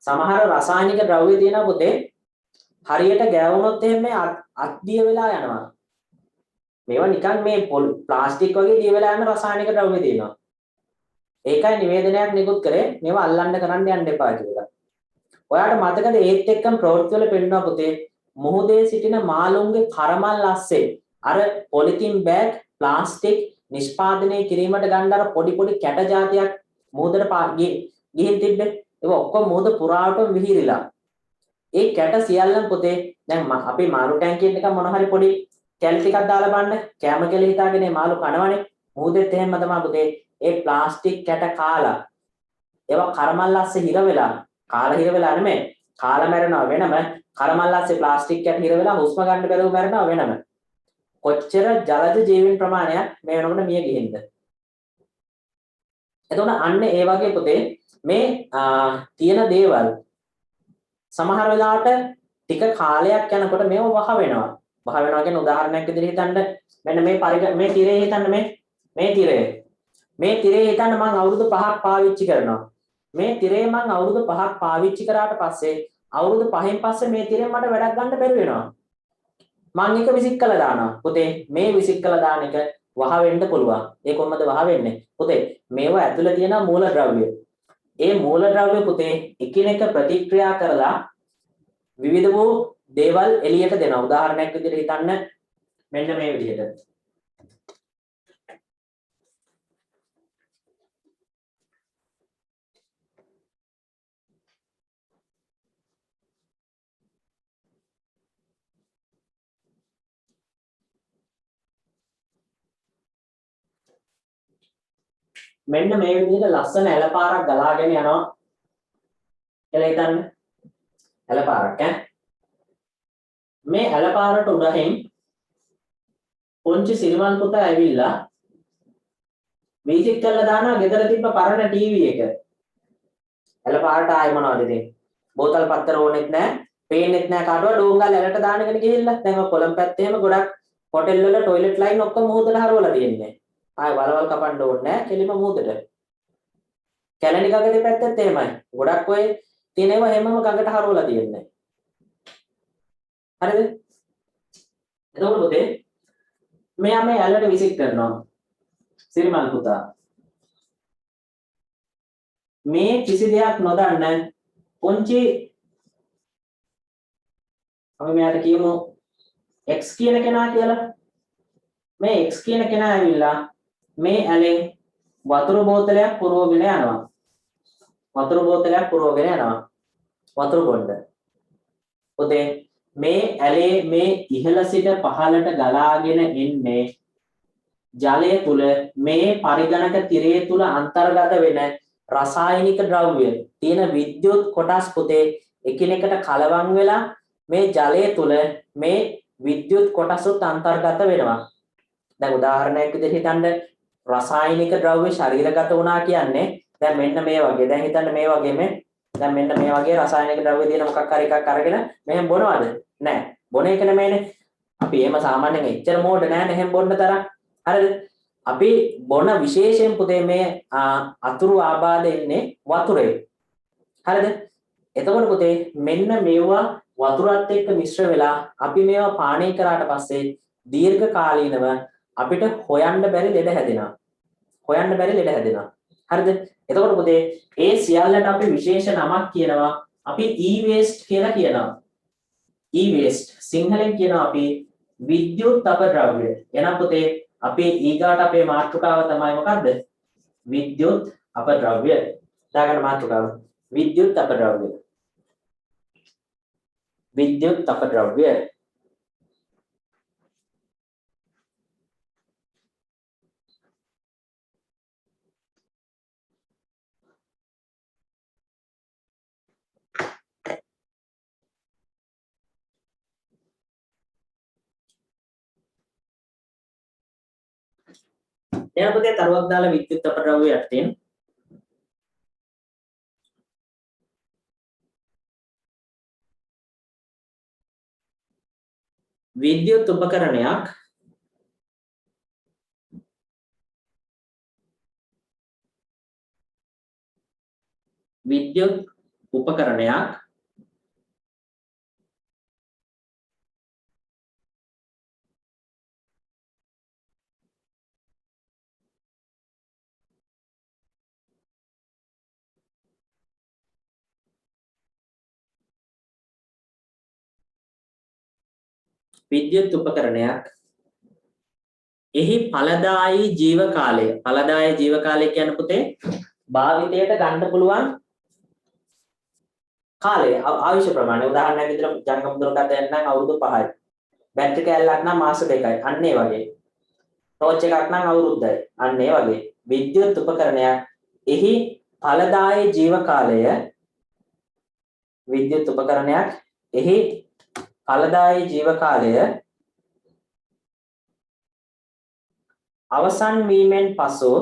සමහර රසායනික ද්‍රව්‍ය තියෙනවා පොතේ හරියට ගෑවුනොත් එහෙම අත්දිය වෙලා යනවා. මේවා නිකන් මේ ප්ලාස්ටික් වගේ දිය වෙලා යන රසායනික ද්‍රව්‍ය තියෙනවා. ඒකයි නිවේදනයක් නිකුත් කරේ මේවා අල්ලන්න කරන්න යන්න එපා කියලා. ඔයාලට මතකද ඒත් එක්කම ප්‍රවෘත්ති වල පෙන්නනවා පුතේ මොහොතේ සිටින මාළුන්ගේ කරමල් ඇස්සේ අර පොලිතින් බෑග් ප්ලාස්ටික් නිෂ්පාදනය කිරීමට ගන්න අර පොඩි පොඩි කැට జాතියක් මොහොතට ගිහින් තිබ්බේ. ඒක ඔක්කොම මොහොත පුරාවටම විහිරිලා. ඒ කැට සියල්ලම පුතේ දැන් අපි මාළු ටැංකියෙන් එක මොන හරි පොඩි කැලි ටිකක් දාලා බලන්න කැම කෙල හිතාගෙන මේ මාළු කනවනේ. මොහොතෙත් එහෙම තමයි පුතේ ඒ ප්ලාස්ටික් කැට කාලා ඒවා කරමල් ඇස්සේ හිර වෙලා කාලා හිර වෙලා නෙමෙයි කාලා මැරෙනවා වෙනම කරමල් ඇස්සේ ප්ලාස්ටික් කැට හිර වෙලා හුස්ම ගන්න බැරුව මැරෙනවා වෙනම කොච්චර ජලජ ජීවීන් ප්‍රමාණයක් මේ වෙනකොට මිය ගිහින්ද එතකොට අන්න ඒ වගේ පුතේ මේ තියෙන දේවල් සමහර වෙලාවට ටික කාලයක් යනකොට මේව වහ වෙනවා කියන උදාහරණයක් විදිහට හිතන්න මෙන්න මේ තිරේ හිතන්න මේ තිරේ හිතන්න මම අවුරුදු 5ක් පාවිච්චි කරනවා. මේ තිරේ මම අවුරුදු 5ක් පාවිච්චි කරාට පස්සේ අවුරුදු 5න් පස්සේ මේ තිරෙන් මට වැඩක් ගන්න බැරි වෙනවා. මම එක විසික් කළා දානවා. පුතේ මේ විසික් කළා දාන එක වහ වෙන්න පුළුවන්. ඒ කොහොමද වහ වෙන්නේ? පුතේ මේවා ඇතුළේ තියෙන මූලද්‍රව්‍ය. ඒ මූලද්‍රව්‍ය පුතේ එකිනෙක ප්‍රතික්‍රියා කරලා විවිධ වූ දේවල් එළියට දෙනවා. උදාහරණයක් විදිහට හිතන්න මෙන්න මේ විදිහට. මෙන්න මේ විදිහට ලස්සන ඇලපාරක් ගලාගෙන යනවා කියලා හිතන්න. ඇලපාරක් ඈ මේ ඇලපාරට උඩහින් පොන්චි සිරිමල් පුතා ඇවිල්ලා මියුසික් කරලා දානවා ගෙදර තිබ්බ පරණ ටීවී එක. ඇලපාරට ආයෙ මොනවද ඉතින්? බෝතල් පත්තර ඕනෙත් නැහැ. පේන්නෙත් නැහැ කාටවත් ඩෝංගල් ඇලට දානගෙන ගිහිල්ලා. දැන් ඔය කොළඹ පැත්තේ එහෙම ගොඩක් හොටෙල් වල টয়ලට් ලයින් ඔක්කොම මුහුදට හරවලා තියෙන්නේ. ආයෙ වලවල් කපන්න ඕනේ නැහැ. කෙලිම මුහුදට. කැලණි ගඟ දෙපැත්තෙත් එහෙමයි. ගොඩක් ඔය තියෙන ඒවා හැමම ගඟට හරවලා තියෙන්නේ. හරිද? එතකොට පුතේ මෙයා මේ ඇලට විසිட் කරනවා. සිරිමල් පුතා. මේ කිසි දෙයක් නොදන්න පුංචි අපි මෙයාට කියමු x කියන කෙනා කියලා. මේ x කියන කෙනා ඇවිල්ලා මේ ඇලෙන් වතුර බෝතලයක් පුරවගෙන යනවා. වතුර බෝතලයක් පුරවගෙන යනවා. වතුර බොන්න. පුතේ මේ ඇලේ මේ ඉහළ සිට පහළට ගලාගෙන එන්නේ ජලය තුල මේ පරිගණක තිරය තුල අන්තර්ගත වෙන රසායනික ද්‍රව්‍ය තියෙන විද්‍යුත් කොටස් පුතේ එකිනෙකට කලවම් වෙලා මේ ජලය තුල මේ විද්‍යුත් කොටසුත් අන්තර්ගත වෙනවා. දැන් උදාහරණයක් විදිහට හිතන්න රසායනික ද්‍රව්‍ය ශරීරගත වුණා කියන්නේ දැන් මෙන්න මේ වගේ. දැන් හිතන්න මේ වගේ දැන් මෙන්න මේ වගේ රසායනික ද්‍රව්‍ය තියෙන මොකක් හරි එකක් අරගෙන මෙහෙම බොනවද? නෑ. බොන එක නෙමෙයිනේ. අපි එහෙම සාමාන්‍යයෙන් එච්චර මෝඩ නෑනේ එහෙම බොන්න තරම්. හරිද? අපි බොන විශේෂයෙන් පුතේ මේ අතුරු ආබාධ එන්නේ වතුරේ. හරිද? එතකොට පුතේ මෙන්න මේවා වතුරත් එක්ක මිශ්‍ර වෙලා අපි මේවා පානය කරාට පස්සේ දීර්ඝ කාලීනව අපිට හොයන්න බැරි ලෙඩ හැදෙනවා. හොයන්න බැරි ලෙඩ හැදෙනවා. හරිද? එතකොට පුතේ ඒ සියල්ලට අපි විශේෂ නමක් කියනවා. අපි e-waste කියලා කියනවා. e-waste සිංහලෙන් කියනවා අපි විද්‍යුත් අපද්‍රව්‍ය. එහෙනම් පුතේ අපේ ඊගාට අපේ මාතෘකාව තමයි මොකද්ද? විද්‍යුත් අපද්‍රව්‍ය. දාගන්න මාතෘකාව. විද්‍යුත් අපද්‍රව්‍ය. විද්‍යුත් අපද්‍රව්‍ය. එහෙනම් පුතේ තරුවක් දාලා විද්‍යුත් අපද්‍රව්‍ය යටින් විද්‍යුත් උපකරණයක් විද්‍යුත් උපකරණයක් විද්‍යුත් උපකරණයක් එහි ඵලදායී ජීව කාලය ඵලදායී ජීව කාලය කියන්නේ පුතේ භාවිතයට ගන්න පුළුවන් කාලය ආයුෂ ප්‍රමාණය උදාහරණයක් විදිහට ජංගම දුරකථනයක් නම් අවුරුදු 5යි බැටරි කෑල්ලක් නම් මාස 2යි අන්න ඒ වගේ ටෝච් එකක් නම් අවුරුද්දයි අන්න ඒ වගේ විද්‍යුත් උපකරණයක් එහි ඵලදායී ජීව කාලය විද්‍යුත් උපකරණයක් එහි ඵලදායී ජීව කාලය අවසන් වීමෙන් පසු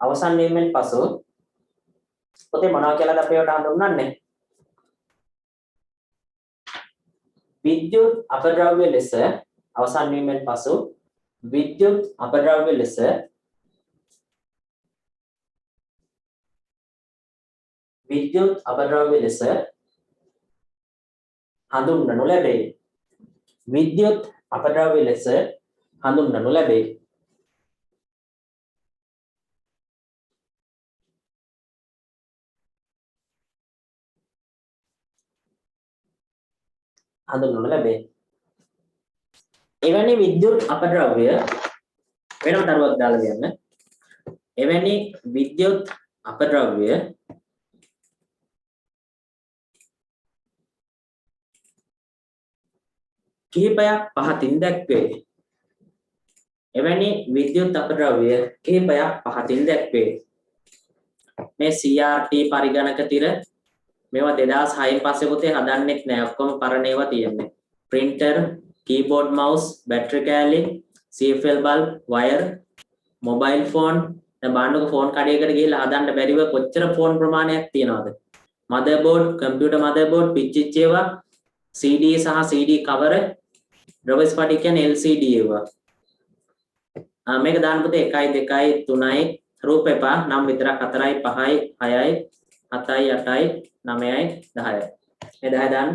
අවසන් වීමෙන් පසු පොතේ මොනවා කියලාද අපි ඒවට හඳුන්වන්නේ විද්‍යුත් අපද්‍රව්‍ය ලෙස අවසන් වීමෙන් පසු විද්‍යුත් අපද්‍රව්‍ය ලෙස විද්‍යුත් අපද්‍රව්‍ය ලෙස හඳුන්වනු ලැබේ විද්‍යුත් අපද්‍රව්‍ය ලෙස හඳුන්වනු ලැබේ හඳුන්වනු ලැබේ එවැනි විද්‍යුත් අපද්‍රව්‍ය වෙනම තරුවක් දාලා දෙන්න. එවැනි විද්‍යුත් අපද්‍රව්‍ය කිහිපයක් පහතින් දැක්වේ. එවැනි විද්‍යුත් අපද්‍රව්‍ය කිහිපයක් පහතින් දැක්වේ. මේ CRT පරිගණක තිර මේවා 2006න් පස්සේ පුතේ හදන්නෙත් නෑ. ඔක්කොම පරණ ඒවා තියෙන්නේ. printer, keyboard mouse, battery කෑලි, CFL bulb, wire, mobile phone. දැන් බලන්නකො ෆෝන් කඩේකට ගිහිල්ලා හදන්න බැරිව කොච්චර ෆෝන් ප්‍රමාණයක් තියෙනවද? motherboard, computer motherboard, පිච්චිච්ච ඒවා, CD සහ CD cover, ද්‍රව ස්පටික කියන්නේ LCD ඒවා. මේක දාන්න පුතේ 1 2 3යි රූප එපා නම් විතරක් 4යි 5යි 6යි 7යි 8යි 9යි 10යි මේ 10 දාන්න.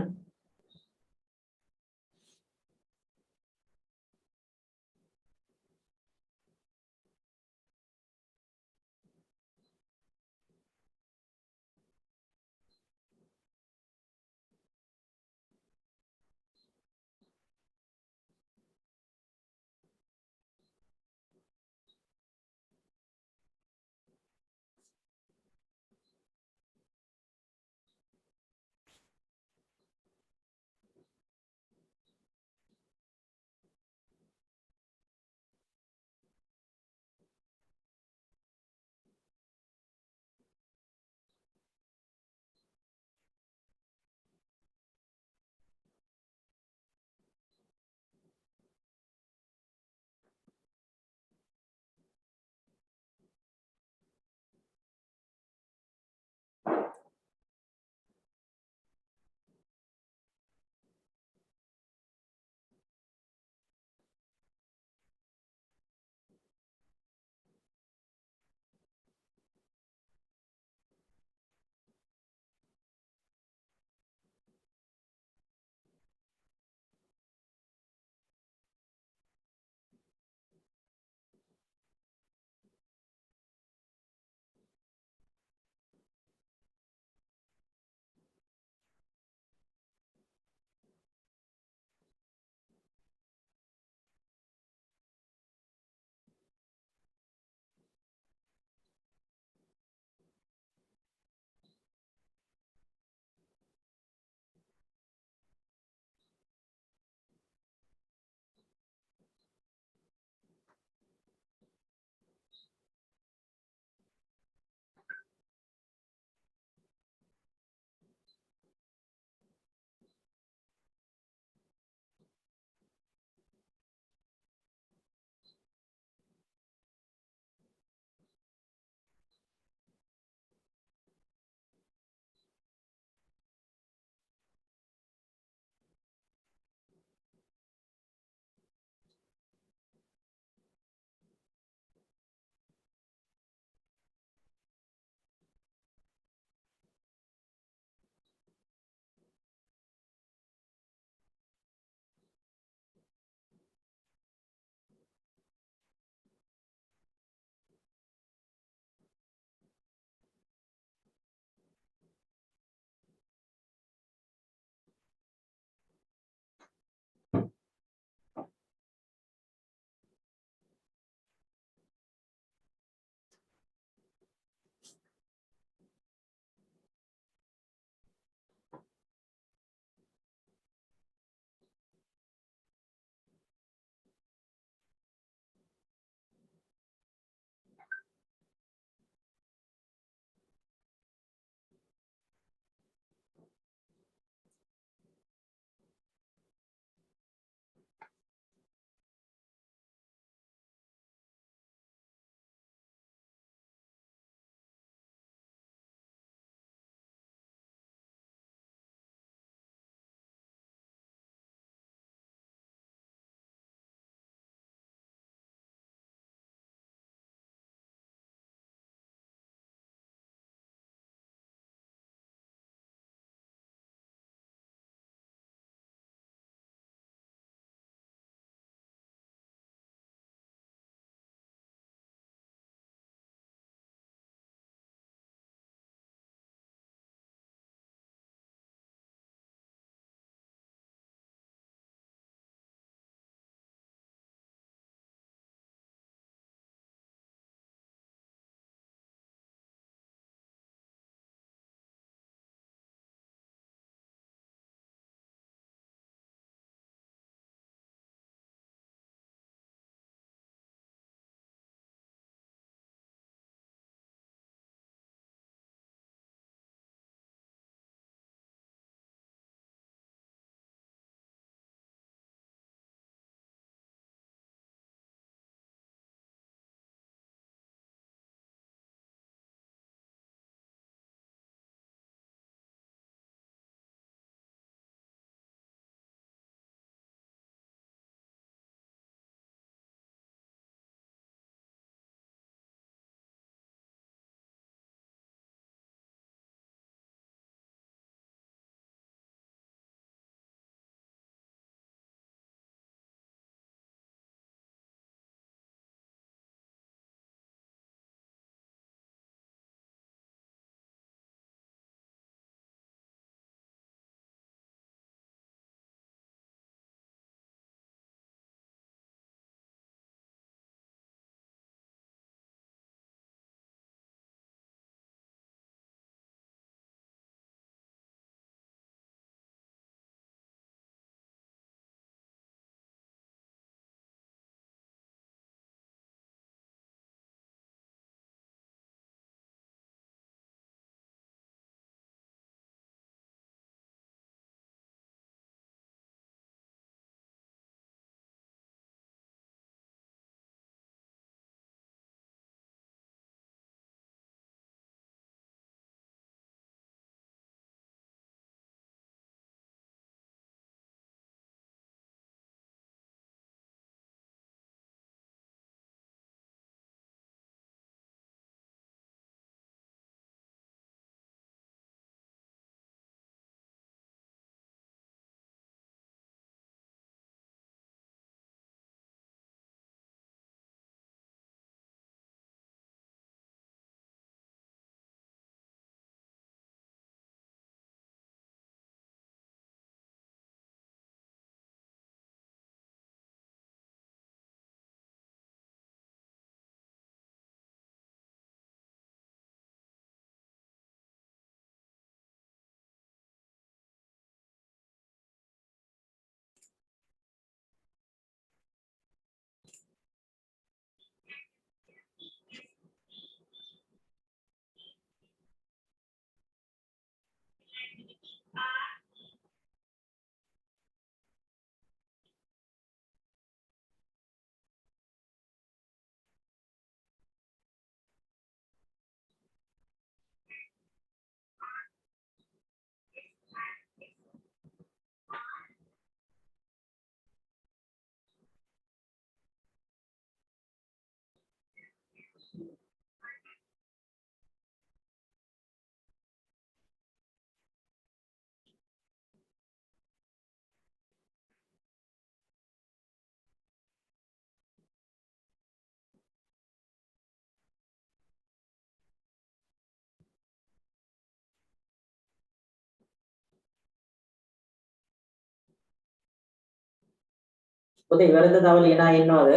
පුතේ ඉවරද තව ලියන අය ඉන්නවද?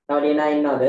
තව ලියන අය ඉන්නවද?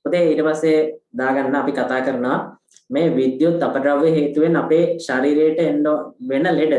පුතේ ඊට පස්සේ දාගන්න අපි කතා කරනවා මේ විද්‍යුත් අපද්‍රව්‍ය හේතුවෙන් අපේ ශරීරයට එන්න වෙන ලෙඩ.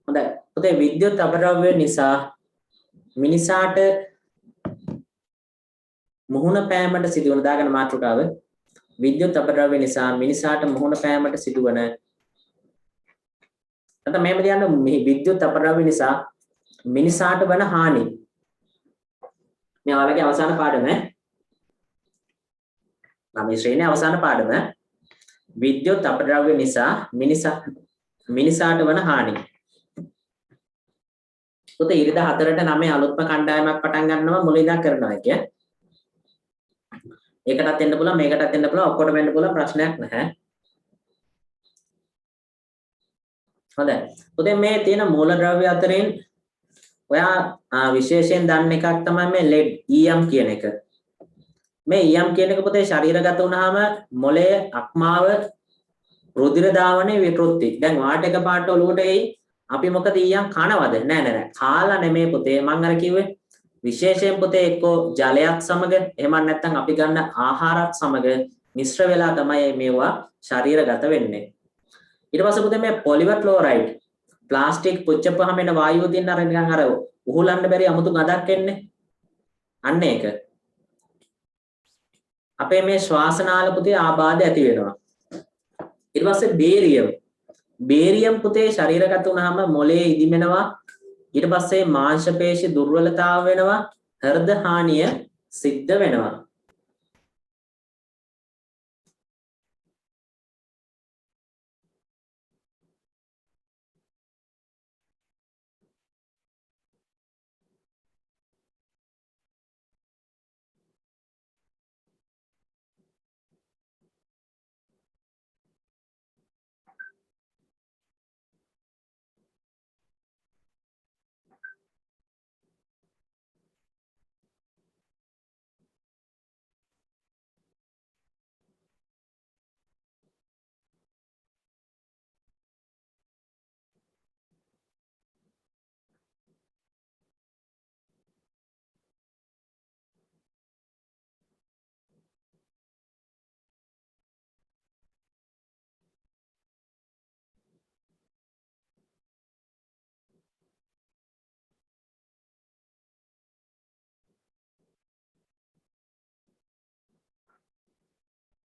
හොඳයි. පුතේ විද්‍යුත් අපද්‍රව්‍ය නිසා මිනිසාට මුහුණ පෑමට සිදුවන දාගෙන මාතෘකාව විද්‍යුත් අපද්‍රව්‍ය නිසා මිනිසාට මුහුණ පෑමට සිදුවන නැත්නම් මෙහෙම කියන්න මේ විද්‍යුත් අපද්‍රව්‍ය නිසා මිනිසාට වන හානි මේ ඔයාලගේ අවසාන පාඩම මේ ශ්‍රේණියේ අවසාන පාඩම විද්‍යුත් අපද්‍රව්‍ය නිසා මිනිසාට වන හානි. පුතේ ඉරිදා 4ට 9 අලුත්ම කණ්ඩායමක් පටන් ගන්නවා මුලින් ඉඳන් කරනවා කිය. ඒකටත් එන්න පුළුවන් මේකටත් එන්න පුළුවන් ඔක්කොටම එන්න පුළුවන් ප්‍රශ්නයක් නැහැ. හොඳයි. පුතේ මේ තියෙන මූලද්‍රව්‍ය අතරින් ඔයා විශේෂයෙන් දන්න එකක් තමයි මේ ලෙඩ් ඊයම් කියන එක. මේ ඊයම් කියන එක පුතේ ශරීරගත වුණාම මොළයේ අක්මාව රුධිර ධාවනයේ විකෘති. දැන් වාට එකපාරට ඔලුවට එයි අපි මොකද ඊයම් කනවද? නෑ නෑ නෑ. කාලා නෙමේ පුතේ මං අර කිව්වේ විශේෂයෙන් පුතේ එක්කෝ ජලයක් සමග එහෙම නැත්නම් අපි ගන්න ආහාරات සමග මිශ්‍ර වෙලා තමයි මේවා ශරීරගත වෙන්නේ. ඊට පස්සේ පුතේ මේ පොලිවර් ක්ලෝරයිඩ් ප්ලාස්ටික් පුච්චපුවාම එන වායුව දින්න අර නිකන් අර උහුලන්න බැරි 아무තු ගඳක් එන්නේ. අන්න ඒක. අපේ මේ ශ්වාසනාල පුතේ ආබාධ ඇති වෙනවා. ඊට පස්සේ බේරියම් පුතේ ශරීරගත වුණාම මොළයේ ඉදිමෙනවා. ඊට පස්සේ මාංශ පේශි දුර්වලතාව වෙනවා. හෘද හානිය සිද්ධ වෙනවා.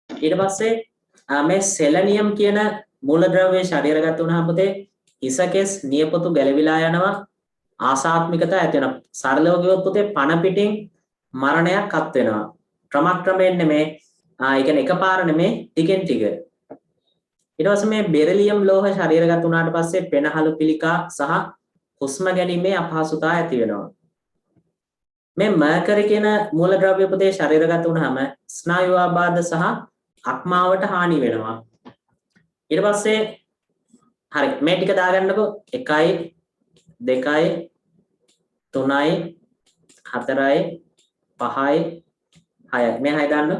ඊට පස්සේ මේ සෙලනියම් කියන මූලද්‍රව්‍ය ශරීරගත වුණාම පුතේ හිසකෙස් නියපොතු ගැලවිලා යනවා ආසාත්මිකතා ඇති වෙනවා සරලව කිව්වොත් පුතේ පණ පිටින් මරණයක් අත් වෙනවා ක්‍රමක්‍රමයෙන් නෙමේ ඒ කියන්නේ එකපාර නෙමේ ටිකෙන් ටික ඊට පස්සේ මේ බෙරිලියම් ලෝහ ශරීරගත වුණාට පස්සේ පෙනහළු පිළිකා සහ හුස්ම ගැනීමේ අපහසුතාව ඇති වෙනවා මේ මර්කරි කියන මූලද්‍රව්‍ය පුතේ ශරීරගත වුණාම ස්නායු ආබාධ සහ අක්මාවට හානි වෙනවා ඊට පස්සේ හරි මේ ටික දාගන්නකෝ 1යි 2යි 3යි 4යි 5යි 6යි මේ 6 දාන්න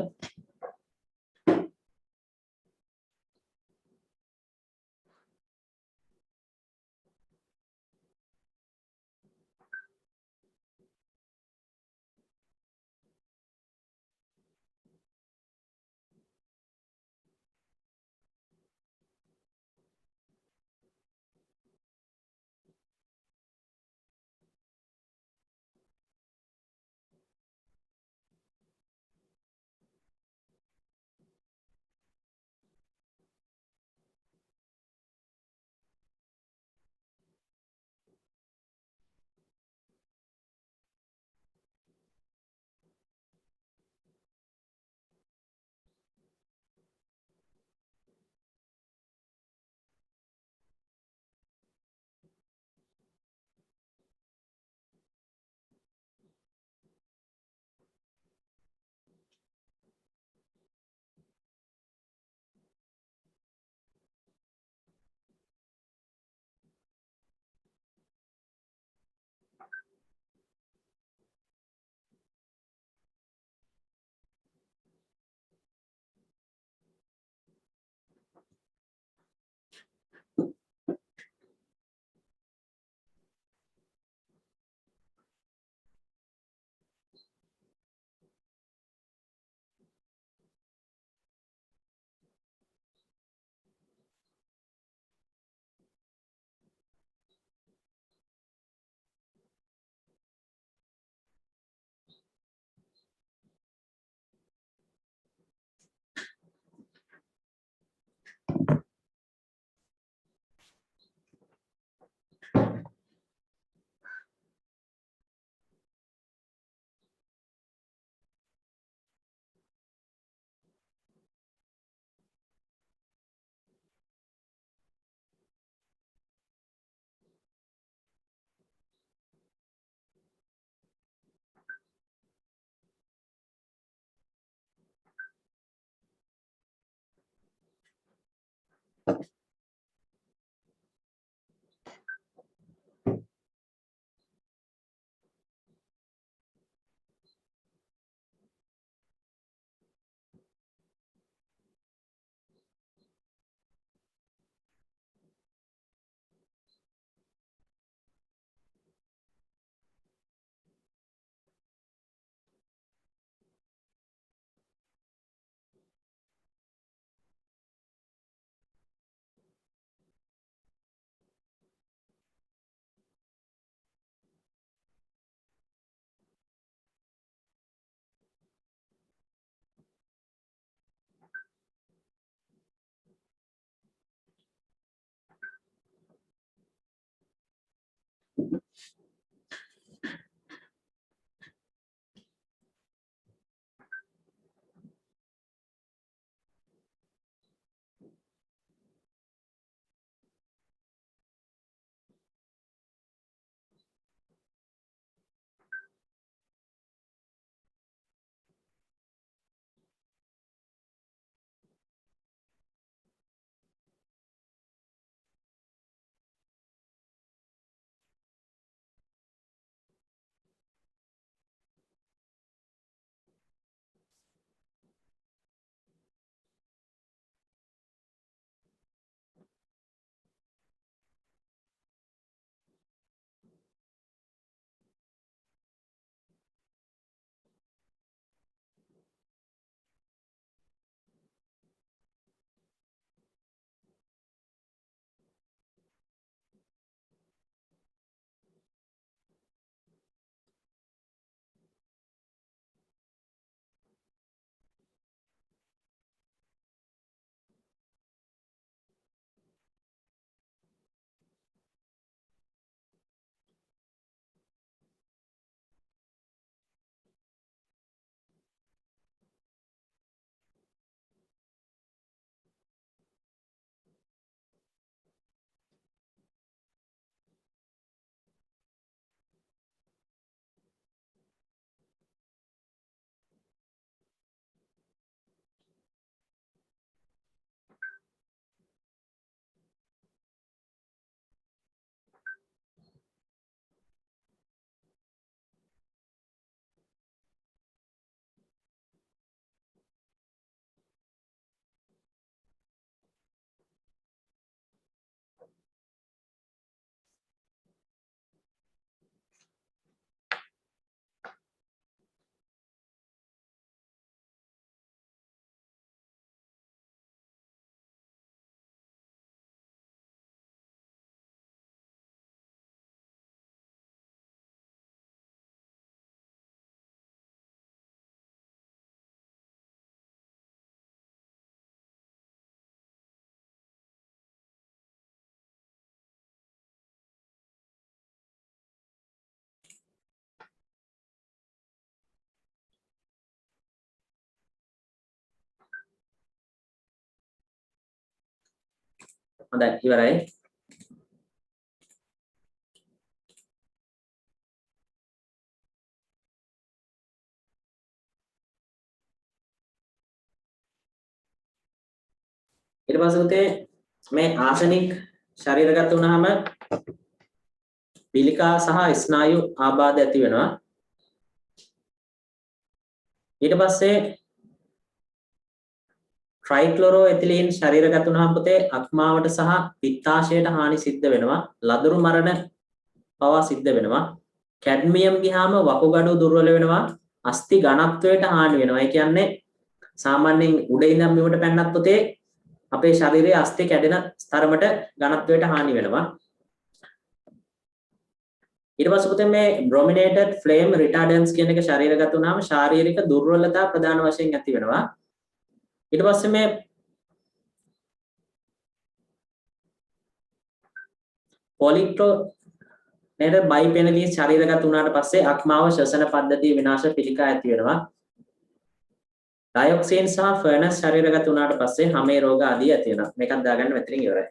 හොඳයි ඉවරයි. ඊට පස්සේ පුතේ මේ ආසනික් ශරීරගත වුණාම පිළිකා සහ ස්නායු ආබාධ ඇති වෙනවා. ඊට පස්සේ ට්‍රයික්ලෝරෝ එතිලීන් ශරීරගත වුණාම පුතේ අක්මාවට සහ පිත්තාශයට හානි සිද්ධ වෙනවා. ලදරු මරණ පවා සිද්ධ වෙනවා. කැඩ්මියම් ගියාම වකුගඩු දුර්වල වෙනවා. අස්ථි ඝනත්වයට හානි වෙනවා. ඒ කියන්නේ සාමාන්‍යයෙන් උඩ ඉඳන් බිමට පැන්නත් පුතේ අපේ ශරීරයේ අස්ථි කැඩෙන තරමට ඝනත්වයට හානි වෙනවා. ඊට පස්සේ පුතේ මේ brominated flame retardants කියන එක ශරීරගත වුණාම ශාරීරික දුර්වලතා ප්‍රධාන වශයෙන් ඇති වෙනවා. ඊට පස්සේ මේ polychlorinated biphenyl ශරීරගත වුණාට පස්සේ අක්මාව ශ්වසන පද්ධතිය විනාශ පිළිකා ඇති වෙනවා. ඩයොක්සින් සහ ෆර්නස් ශරීරගත වුණාට පස්සේ හැමේ රෝග ආදී ඇති වෙනවා. මේකත් දාගන්න මෙතනින් ඉවරයි.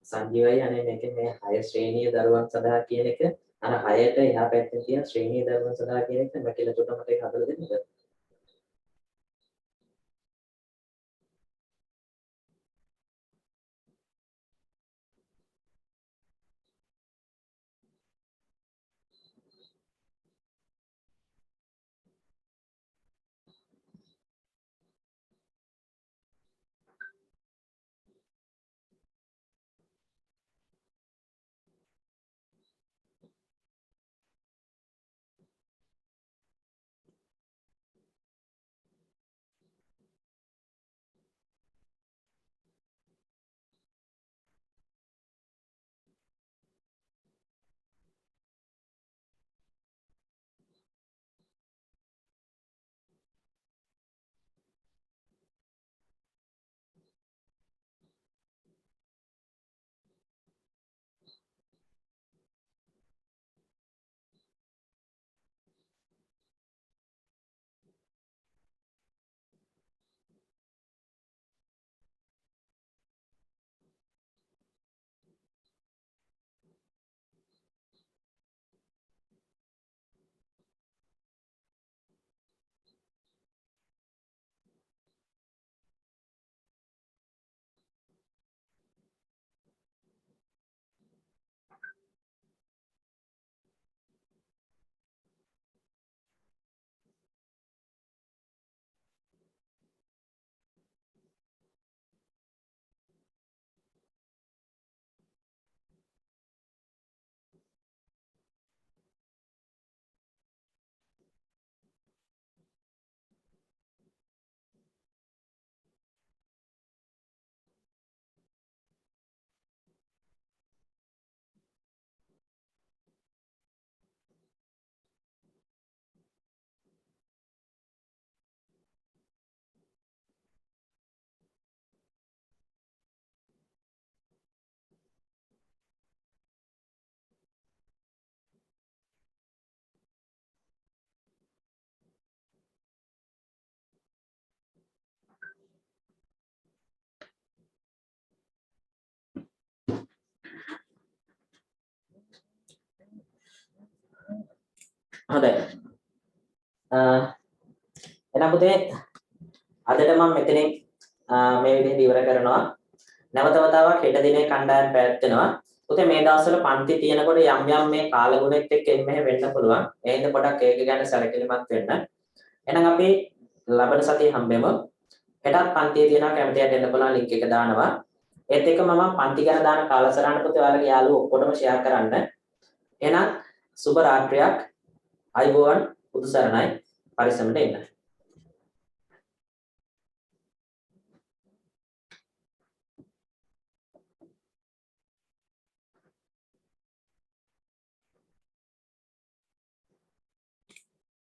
සංජීවයි අනේ මේකේ මේ 6 ශ්‍රේණිය දරුවන් සඳහා කියන එක අර 6ට එහා පැත්තේ තියෙන ශ්‍රේණිය දරුවන් සඳහා කියන එක මම කියලා චුට්ටක් මට ඒක හදලා දෙන්නද? හොඳයි. එහෙනම් පුතේ අදට මම මෙතනින් මේ විදිහට ඉවර කරනවා. නැවත වතාවක් හෙට දිනේ කණ්ඩායම් පැවැත්වෙනවා. පුතේ මේ දවස්වල පන්ති තියෙනකොට යම් යම් මේ කාලගුණෙත් එක්ක මෙහෙ වෙන්න පුළුවන්. ඒ හින්දා පොඩක් ඒක ගැන සැලකිලිමත් වෙන්න. එහෙනම් අපි ලබන සතියේ හම්බෙමු. හෙටත් පන්තියේ තියෙනවා කැමතියට එන්න පුළුවන් ලින්ක් එක දානවා. ඒත් එක්කම මම පන්ති ගැන දාන කාලසටහන පුතේ ඔයාලගේ යාළුවෝ ඔක්කොටම ෂෙයා කරන්න. එහෙනම් සුබ රාත්‍රියක්. අයබෝවන් පුදු සරණයි පරිස්සමට එන්න.